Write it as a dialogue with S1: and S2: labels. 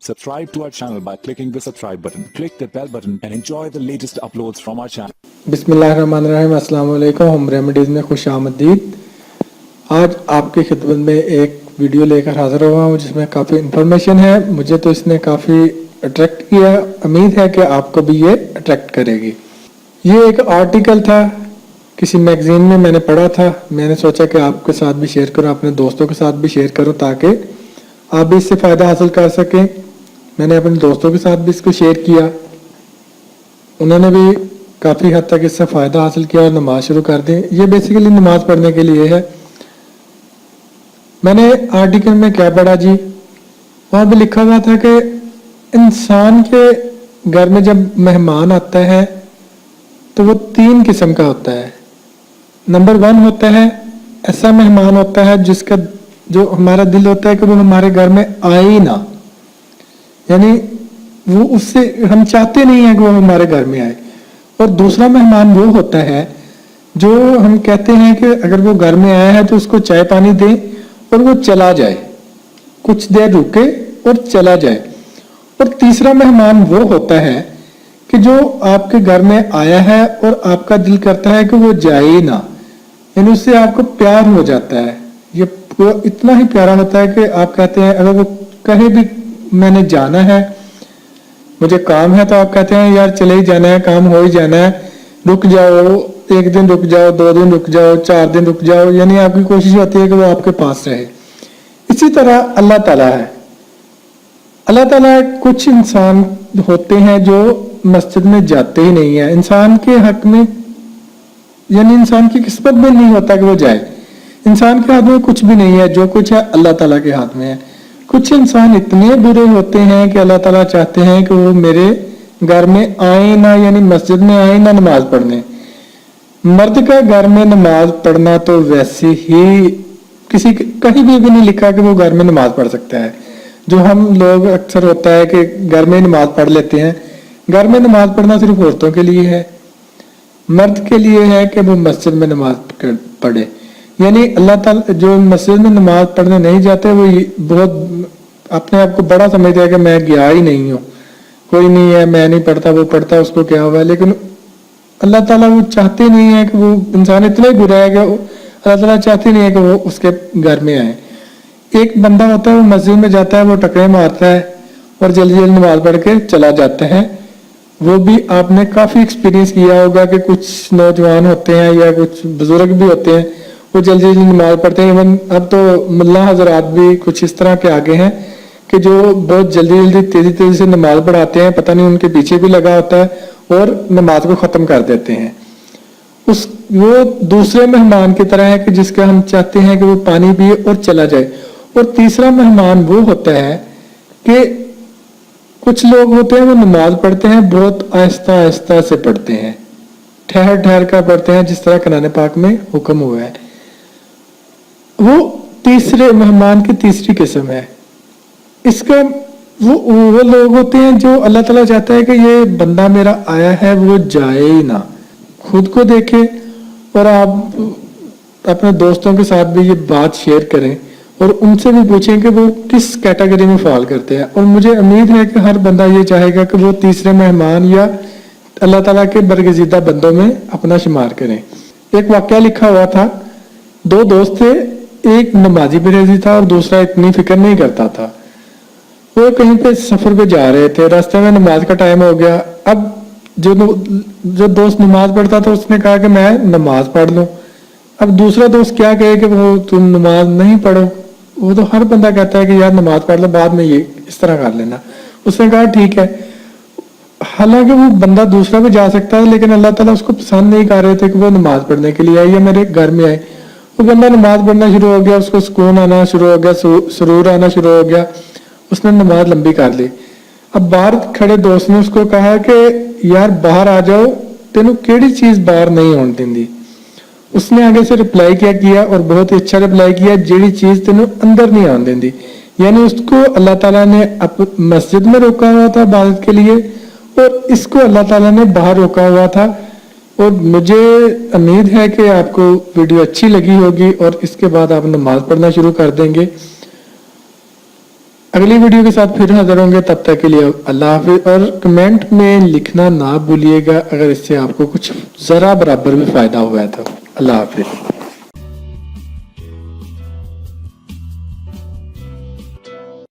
S1: Subscribe to our channel by clicking the subscribe button. Click the bell button and enjoy the latest uploads from our channel.
S2: बिस्मिल्लाहिर्रहमानिर्रहीम। अस्सलाम वालेकुम। Home remedies में खुश आमदीद। आज आपकी खिदमत में एक वीडियो लेकर हाज़िर हुआ हूँ जिसमें काफ़ी इन्फॉर्मेशन है। मुझे तो इसने काफ़ी अट्रैक्ट किया। उम्मीद है कि आपको भी ये अट्रैक्ट करेगी। ये एक आर्टिकल था, किसी मैगज़ीन में मैंने पढ़ा था। मैंने सोचा कि आपके साथ भी शेयर करूँ, अपने दोस्तों के साथ भी शेयर करूँ ताकि आप भी इससे फ़ायदा हासिल कर सकें। मैंने अपने दोस्तों के साथ भी इसको शेयर किया, उन्होंने भी काफ़ी हद तक इससे फ़ायदा हासिल किया और नमाज शुरू कर दी। ये बेसिकली नमाज पढ़ने के लिए है। मैंने आर्टिकल में क्या पढ़ा जी, वहाँ भी लिखा हुआ था कि इंसान के घर में जब मेहमान आता है तो वो 3 किस्म का होता है। नंबर 1 होता है ऐसा मेहमान होता है जिसका जो हमारा दिल होता है कि वो हमारे घर में आए ही ना, यानी वो उससे हम चाहते नहीं हैं कि वो हमारे घर में आए। और दूसरा मेहमान वो होता है जो हम कहते हैं कि अगर वो घर में आया है तो उसको चाय पानी दें और वो चला जाए, कुछ देर रुके और चला जाए। और तीसरा मेहमान वो होता है कि जो आपके घर में आया है और आपका दिल करता है कि वो जाए ही ना, यानी उससे आपको प्यार हो जाता है। ये इतना ही प्यारा होता है कि आप कहते हैं अगर वो कहीं भी मैंने जाना है, मुझे काम है, तो आप कहते हैं यार चले ही जाना है, काम हो ही जाना है, रुक जाओ, 1 दिन रुक जाओ, 2 दिन रुक जाओ, 4 दिन रुक जाओ, यानी आपकी कोशिश होती है कि वो आपके पास रहे। इसी तरह अल्लाह ताला है। अल्लाह ताला कुछ इंसान होते हैं जो मस्जिद में जाते ही नहीं है। इंसान के हक में, यानी इंसान की किस्मत में नहीं होता कि वो जाए। इंसान के हाथ में कुछ भी नहीं है, जो कुछ है अल्लाह ताला के हाथ में है। कुछ इंसान इतने बुरे होते हैं कि अल्लाह ताला चाहते हैं कि वो मेरे घर में आए ना, यानी मस्जिद में आए ना नमाज पढ़ने। मर्द का घर में नमाज पढ़ना तो वैसे ही किसी कहीं भी नहीं लिखा कि वो घर में नमाज पढ़ सकता है। जो हम लोग अक्सर होता है कि घर में नमाज पढ़ लेते हैं। घर में नमाज पढ़ना सिर्फ औरतों के लिए है, मर्द के लिए है कि वो मस्जिद में नमाज पढ़े। यानी अल्लाह ताला जो मस्जिद में नमाज पढ़ने नहीं जाते वो बहुत अपने आप को बड़ा समझते हैं कि मैं गया ही नहीं हूँ, कोई नहीं है, मैं नहीं पढ़ता, वो पढ़ता, उसको क्या हुआ। लेकिन अल्लाह ताला वो चाहते नहीं है कि वो इंसान इतना ही बुरा है कि अल्लाह ताला चाहते नहीं है कि वो उसके घर में आए। एक बंदा होता है वो मस्जिद में जाता है, वो टकरे मारता है और जल्दी जल्दी नमाज पढ़ के चला जाता है। वो भी आपने काफ़ी एक्सपीरियंस किया होगा कि कुछ नौजवान होते हैं या कुछ बुजुर्ग भी होते हैं, वो जल्दी जल्दी नमाज पढ़ते हैं। इवन अब तो मुल्ला हजरात भी कुछ इस तरह के आगे हैं कि जो बहुत जल्दी जल्दी तेजी तेजी से नमाज पढ़ाते हैं, पता नहीं उनके पीछे भी लगा होता है और नमाज को ख़त्म कर देते हैं। वो दूसरे मेहमान की तरह है कि जिसका हम चाहते हैं कि वो पानी पिए और चला जाए। और तीसरा मेहमान वो होता है कि कुछ लोग होते हैं वो नमाज पढ़ते हैं, बहुत आहिस्ता आहिस्ता से पढ़ते हैं, ठहर ठहर कर पढ़ते हैं, जिस तरह कुरान पाक में हुक्म हुआ है। वो तीसरे मेहमान की तीसरी किस्म है। इसका वो लोग होते हैं जो अल्लाह ताला चाहता है कि ये बंदा मेरा आया है वो जाए ही ना। खुद को देखें और आप अपने दोस्तों के साथ भी ये बात शेयर करें और उनसे भी पूछें कि वो किस कैटेगरी में फॉल करते हैं। और मुझे उम्मीद है कि हर बंदा ये चाहेगा कि वो तीसरे मेहमान या अल्लाह ताला के बरगजीदा बंदों में अपना शुमार करें। एक वाकया लिखा हुआ था, 2 दोस्त थे, एक नमाजी बिरेजी था और दूसरा इतनी फिक्र नहीं करता था। वो कहीं पे सफर पे जा रहे थे, रास्ते में नमाज का टाइम हो गया। अब जो दोस्त नमाज पढ़ता था उसने कहा कि मैं नमाज पढ़ लूं। अब दूसरा दोस्त क्या कहे कि वो तुम नमाज नहीं पढ़ो। वो तो हर बंदा कहता है कि यार नमाज पढ़ लो, बाद में ये इस तरह कर लेना। उसने कहा ठीक है। हालांकि वो बंदा दूसरा भी जा सकता है, लेकिन अल्लाह ताला उसको पसंद नहीं कर रहे थे कि वो नमाज पढ़ने के लिए आए या मेरे घर में आए। वो बंदा नमाज पढ़ना शुरू हो गया, उसको सुकून आना शुरू हो गया, सुरूर आना शुरू हो गया, उसने नमाज लंबी कर ली। अब बाहर खड़े दोस्त ने उसको कहा कि यार बाहर आ जाओ, तेनू केड़ी चीज बाहर नहीं होने देंदी। उसने आगे से रिप्लाई किया और बहुत ही अच्छा रिप्लाई किया, जेड़ी चीज तेनू अंदर नहीं आने देंदी। यानी उसको अल्लाह ताला ने मस्जिद में रोका हुआ था इबादत के लिए और इसको अल्लाह ताला ने बाहर रोका हुआ था। और मुझे उम्मीद है कि आपको वीडियो अच्छी लगी होगी और इसके बाद आप नमाज पढ़ना शुरू कर देंगे। अगली वीडियो के साथ फिर हाजिर होंगे, तब तक के लिए अल्लाह हाफिज। और कमेंट में लिखना ना भूलिएगा अगर इससे आपको कुछ जरा बराबर भी फायदा हुआ है तो। अल्लाह हाफिज।